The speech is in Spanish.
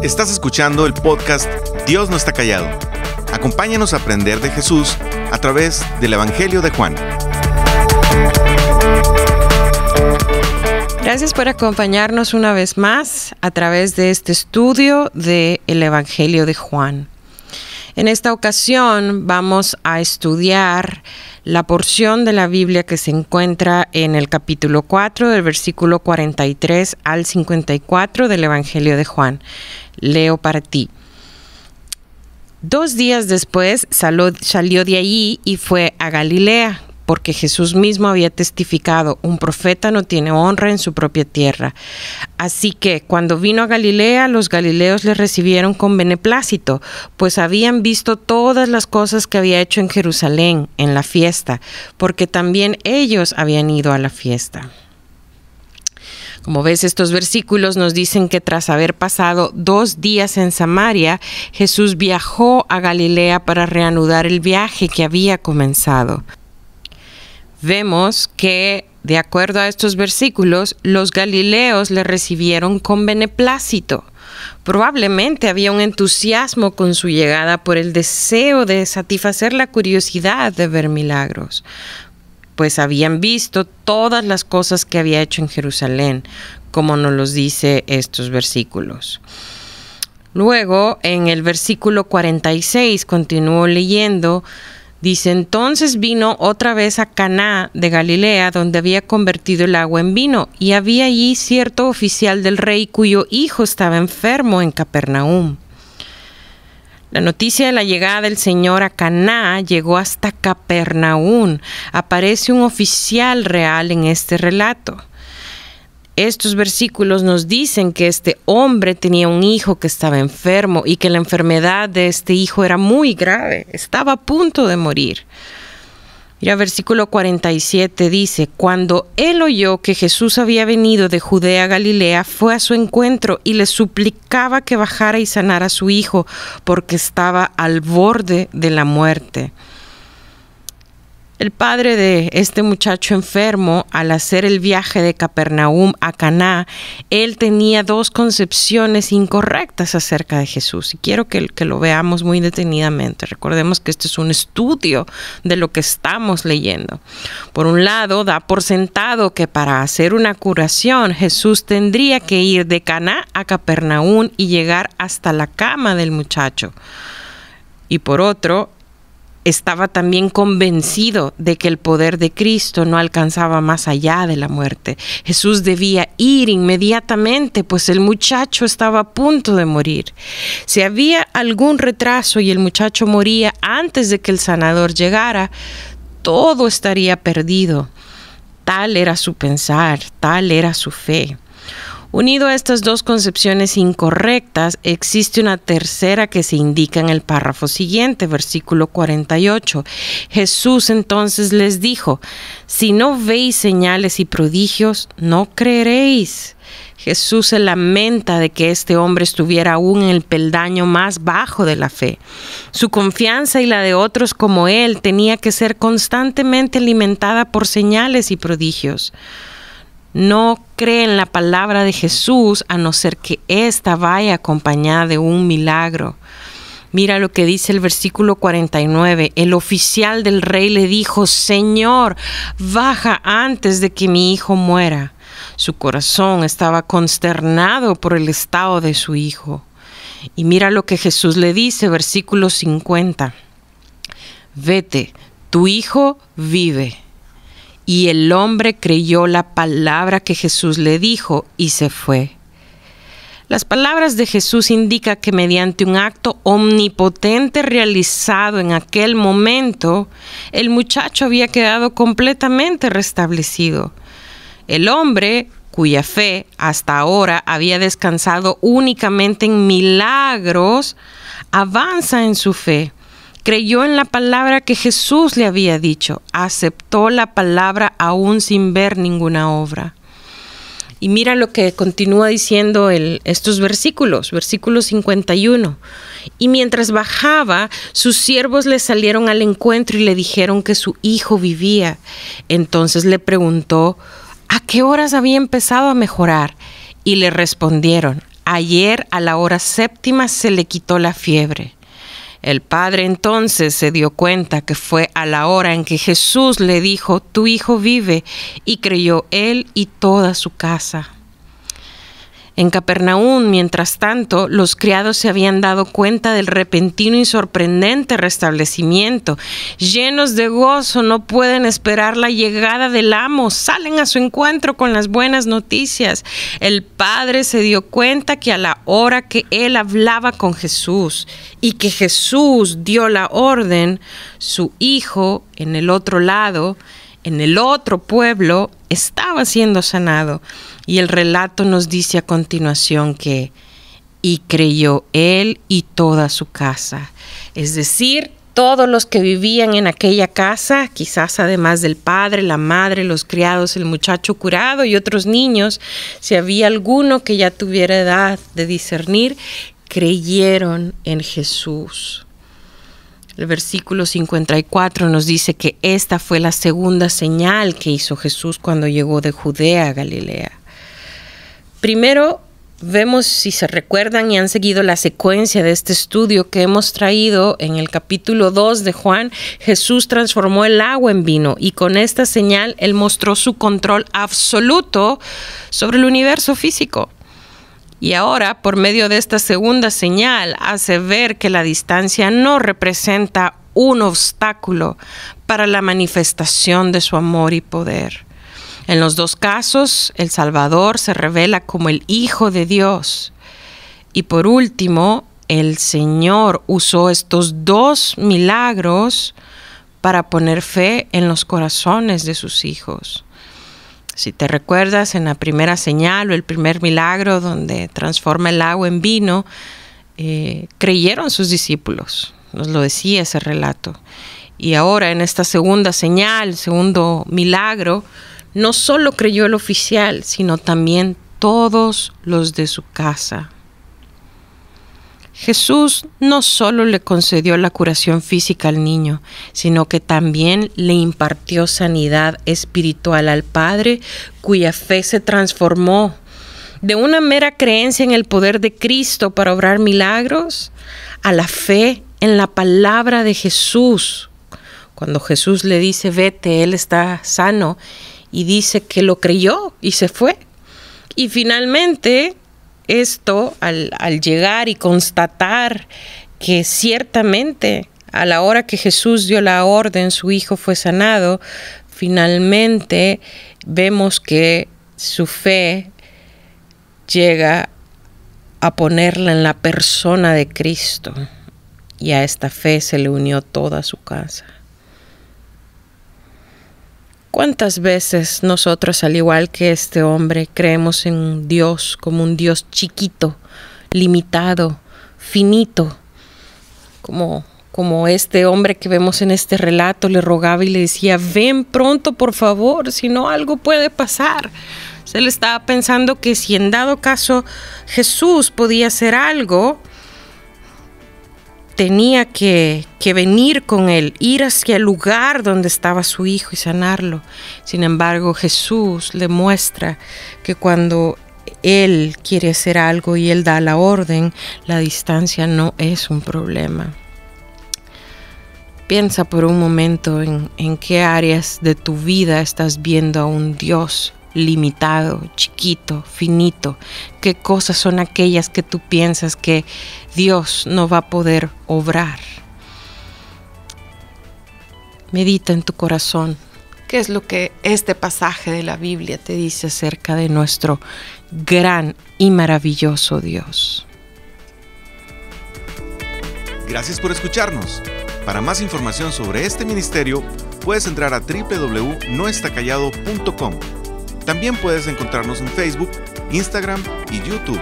Estás escuchando el podcast Dios no está callado. Acompáñanos a aprender de Jesús a través del Evangelio de Juan. Gracias por acompañarnos una vez más a través de este estudio del Evangelio de Juan. En esta ocasión vamos a estudiar la porción de la Biblia que se encuentra en el capítulo 4 del versículo 43 al 54 del Evangelio de Juan. Leo para ti. 2 días después salió de allí y fue a Galilea, porque Jesús mismo había testificado: un profeta no tiene honra en su propia tierra. Así que cuando vino a Galilea, los galileos le recibieron con beneplácito, pues habían visto todas las cosas que había hecho en Jerusalén, en la fiesta, porque también ellos habían ido a la fiesta. Como ves, estos versículos nos dicen que tras haber pasado 2 días en Samaria, Jesús viajó a Galilea para reanudar el viaje que había comenzado. Vemos que, de acuerdo a estos versículos, los galileos le recibieron con beneplácito. Probablemente había un entusiasmo con su llegada por el deseo de satisfacer la curiosidad de ver milagros, pues habían visto todas las cosas que había hecho en Jerusalén, como nos los dice estos versículos. Luego, en el versículo 46, continúo leyendo, dice: entonces vino otra vez a Caná de Galilea, donde había convertido el agua en vino, y había allí cierto oficial del rey cuyo hijo estaba enfermo en Capernaum. La noticia de la llegada del Señor a Caná llegó hasta Capernaum. Aparece un oficial real en este relato. Estos versículos nos dicen que este hombre tenía un hijo que estaba enfermo y que la enfermedad de este hijo era muy grave. Estaba a punto de morir. Mira, versículo 47 dice: cuando él oyó que Jesús había venido de Judea a Galilea, fue a su encuentro y le suplicaba que bajara y sanara a su hijo, porque estaba al borde de la muerte. El padre de este muchacho enfermo, al hacer el viaje de Capernaum a Caná, él tenía 2 concepciones incorrectas acerca de Jesús. Y quiero que lo veamos muy detenidamente. Recordemos que este es un estudio de lo que estamos leyendo. Por un lado, da por sentado que para hacer una curación, Jesús tendría que ir de Caná a Capernaum y llegar hasta la cama del muchacho. Y por otro, estaba también convencido de que el poder de Cristo no alcanzaba más allá de la muerte. Jesús debía ir inmediatamente, pues el muchacho estaba a punto de morir. Si había algún retraso y el muchacho moría antes de que el sanador llegara, todo estaría perdido. Tal era su pensar, tal era su fe. Unido a estas 2 concepciones incorrectas, existe una tercera que se indica en el párrafo siguiente, versículo 48. Jesús entonces les dijo: si no veis señales y prodigios, no creeréis. Jesús se lamenta de que este hombre estuviera aún en el peldaño más bajo de la fe. Su confianza y la de otros como él tenía que ser constantemente alimentada por señales y prodigios. No cree en la palabra de Jesús a no ser que ésta vaya acompañada de un milagro. Mira lo que dice el versículo 49. El oficial del rey le dijo: Señor, baja antes de que mi hijo muera. Su corazón estaba consternado por el estado de su hijo. Y mira lo que Jesús le dice, versículo 50. Vete, tu hijo vive. Y el hombre creyó la palabra que Jesús le dijo y se fue. Las palabras de Jesús indican que mediante un acto omnipotente realizado en aquel momento, el muchacho había quedado completamente restablecido. El hombre, cuya fe hasta ahora había descansado únicamente en milagros, avanza en su fe. Creyó en la palabra que Jesús le había dicho, aceptó la palabra aún sin ver ninguna obra. Y mira lo que continúa diciendo estos versículos, versículo 51. Y mientras bajaba, sus siervos le salieron al encuentro y le dijeron que su hijo vivía. Entonces le preguntó: ¿a qué horas había empezado a mejorar? Y le respondieron: ayer a la hora 7 se le quitó la fiebre. El padre entonces se dio cuenta que fue a la hora en que Jesús le dijo, tu hijo vive, y creyó él y toda su casa. En Capernaum, mientras tanto, los criados se habían dado cuenta del repentino y sorprendente restablecimiento. Llenos de gozo, no pueden esperar la llegada del amo. Salen a su encuentro con las buenas noticias. El padre se dio cuenta que a la hora que él hablaba con Jesús y que Jesús dio la orden, su hijo en el otro lado, en el otro pueblo, estaba siendo sanado. Y el relato nos dice a continuación que, y creyó él y toda su casa. Es decir, todos los que vivían en aquella casa, quizás además del padre, la madre, los criados, el muchacho curado y otros niños, si había alguno que ya tuviera edad de discernir, creyeron en Jesús. El versículo 54 nos dice que esta fue la segunda señal que hizo Jesús cuando llegó de Judea a Galilea. Primero, vemos, si se recuerdan y han seguido la secuencia de este estudio que hemos traído en el capítulo 2 de Juan, Jesús transformó el agua en vino y con esta señal Él mostró su control absoluto sobre el universo físico. Y ahora, por medio de esta segunda señal, hace ver que la distancia no representa un obstáculo para la manifestación de su amor y poder. En los dos casos, el Salvador se revela como el Hijo de Dios. Y por último, el Señor usó estos dos milagros para poner fe en los corazones de sus hijos. Si te recuerdas, en la primera señal o el primer milagro donde transforma el agua en vino, creyeron sus discípulos. Nos lo decía ese relato. Y ahora en esta segunda señal, segundo milagro, no solo creyó el oficial, sino también todos los de su casa. Jesús no solo le concedió la curación física al niño, sino que también le impartió sanidad espiritual al padre, cuya fe se transformó de una mera creencia en el poder de Cristo para obrar milagros a la fe en la palabra de Jesús. Cuando Jesús le dice, vete, él está sano, y dice que lo creyó y se fue. Y finalmente, esto al llegar y constatar que ciertamente a la hora que Jesús dio la orden, su hijo fue sanado, finalmente vemos que su fe llega a ponerla en la persona de Cristo. Y a esta fe se le unió toda su casa. ¿Cuántas veces nosotros, al igual que este hombre, creemos en Dios como un Dios chiquito, limitado, finito? Como este hombre que vemos en este relato le rogaba y le decía, ven pronto por favor, si no algo puede pasar. Se le estaba pensando que si en dado caso Jesús podía hacer algo, tenía que venir con él, ir hacia el lugar donde estaba su hijo y sanarlo. Sin embargo, Jesús le muestra que cuando él quiere hacer algo y él da la orden, la distancia no es un problema. Piensa por un momento en qué áreas de tu vida estás viendo a un Dios limitado, chiquito, finito. ¿Qué cosas son aquellas que tú piensas que Dios no va a poder obrar? Medita en tu corazón. ¿Qué es lo que este pasaje de la Biblia te dice acerca de nuestro gran y maravilloso Dios? Gracias por escucharnos. Para más información sobre este ministerio, puedes entrar a www.noestacallado.com. También puedes encontrarnos en Facebook, Instagram y YouTube.